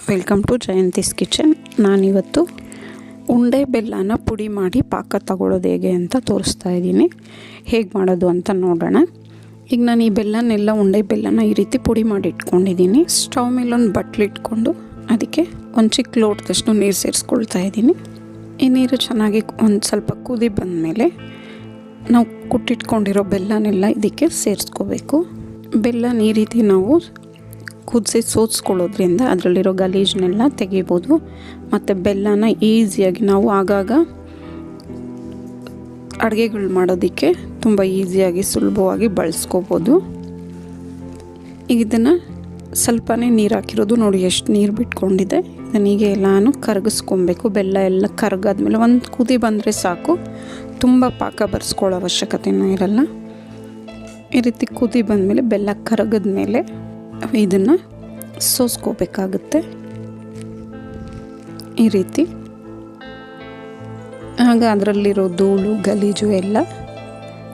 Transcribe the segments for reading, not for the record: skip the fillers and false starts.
Welcome to Jayanthi's kitchen. ನಾನಿವತ್ತು ಉಂಡೆ ಬೆಲ್ಲನ ಪುಡಿ ಮಾಡಿ ಪಾಕ ತಗೊಳ್ಳೋದು ಹೇಗೆ ಅಂತ ತೋರಿಸ್ತಾ ಇದ್ದೀನಿ. ಹೇಗೆ ಮಾಡೋದು ಅಂತ ನೋಡೋಣ. ಈಗ ನಾನು ಈ ಬೆಲ್ಲನೆಲ್ಲ ಉಂಡೆ ಬೆಲ್ಲನ ಈ ರೀತಿ ಪುಡಿ ಮಾಡಿ ಇಟ್ಕೊಂಡಿದ್ದೀನಿ. ಸ್ಟವ್ ಮೇಲೊಂದು ಬಟ್ಲು ಇಟ್ಕೊಂಡು ಅದಕ್ಕೆ ಒಂದು ಚಿಕ್ಕ ಲೋಟದಷ್ಟು ನೀರು ಸೇರಿಸ್ಕೊಳ್ತಾ ಇದ್ದೀನಿ. ಈ ನೀರು ಚೆನ್ನಾಗಿ ಒಂದು ಸ್ವಲ್ಪ ಕುದಿ ಬಂದಮೇಲೆ ನಾವು ಕುಟ್ಟಿಟ್ಕೊಂಡಿರೋ ಬೆಲ್ಲನೆಲ್ಲ ಇದಕ್ಕೆ ಸೇರಿಸ್ಕೋಬೇಕು. ಬೆಲ್ಲನ ಈ ರೀತಿ ನಾವು ಕುದಿಸಿ ಸೋದಿಸ್ಕೊಳ್ಳೋದ್ರಿಂದ ಅದರಲ್ಲಿರೋ ಗಲೀಜನ್ನೆಲ್ಲ ತೆಗಿಬೋದು. ಮತ್ತು ಬೆಲ್ಲನ ಈಸಿಯಾಗಿ ನಾವು ಆಗಾಗ ಅಡುಗೆಗಳು ಮಾಡೋದಕ್ಕೆ ತುಂಬ ಈಸಿಯಾಗಿ ಸುಲಭವಾಗಿ ಬಳಸ್ಕೋಬೋದು. ಈಗ ಇದನ್ನು ಸ್ವಲ್ಪನೇ ನೀರು ಹಾಕಿರೋದು, ನೋಡಿ ಎಷ್ಟು ನೀರು ಬಿಟ್ಕೊಂಡಿದೆ. ಇದನ್ನೀಗೆ ಎಲ್ಲನೂ ಕರಗಿಸ್ಕೊಬೇಕು. ಬೆಲ್ಲ ಎಲ್ಲ ಕರಗಾದ್ಮೇಲೆ ಒಂದು ಕುದಿ ಬಂದರೆ ಸಾಕು, ತುಂಬ ಪಾಕ ಬರ್ಸ್ಕೊಳ್ಳೋ ಅವಶ್ಯಕತೆಯೂ ಇರಲ್ಲ. ಈ ರೀತಿ ಕುದಿ ಬಂದಮೇಲೆ ಬೆಲ್ಲ ಕರಗಿದ್ಮೇಲೆ ಇದನ್ನು ಸೋಸ್ಕೋಬೇಕಾಗುತ್ತೆ ಈ ರೀತಿ. ಆಗ ಅದರಲ್ಲಿರೋ ಧೂಳು ಗಲೀಜು ಎಲ್ಲ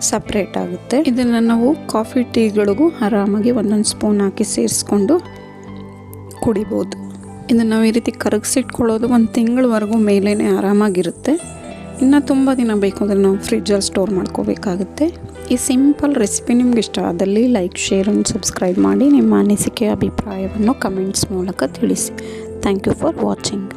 ಸಪ್ರೇಟ್ ಆಗುತ್ತೆ. ಇದನ್ನು ನಾವು ಕಾಫಿ ಟೀಗಳಿಗೂ ಆರಾಮಾಗಿ ಒಂದೊಂದು ಸ್ಪೂನ್ ಹಾಕಿ ಸೇರಿಸ್ಕೊಂಡು ಕುಡಿಬೋದು. ಇದನ್ನು ನಾವು ಈ ರೀತಿ ಕರಗಿಸಿಟ್ಕೊಳ್ಳೋದು ಒಂದು ತಿಂಗಳವರೆಗೂ ಮೇಲೇ ಆರಾಮಾಗಿರುತ್ತೆ. ಇನ್ನು ತುಂಬ ದಿನ ಬೇಕು ಅಂದರೆ ನಾವು ಫ್ರಿಜ್ಜಲ್ಲಿ ಸ್ಟೋರ್ ಮಾಡ್ಕೋಬೇಕಾಗುತ್ತೆ. ಈ ಸಿಂಪಲ್ ರೆಸಿಪಿ ನಿಮ್ಗೆ ಇಷ್ಟ ಆದಲ್ಲಿ ಲೈಕ್, ಶೇರ್ ಆ್ಯಂಡ್ ಸಬ್ಸ್ಕ್ರೈಬ್ ಮಾಡಿ. ನಿಮ್ಮ ಅನಿಸಿಕೆ ಅಭಿಪ್ರಾಯವನ್ನು ಕಮೆಂಟ್ಸ್ ಮೂಲಕ ತಿಳಿಸಿ. Thank you for watching.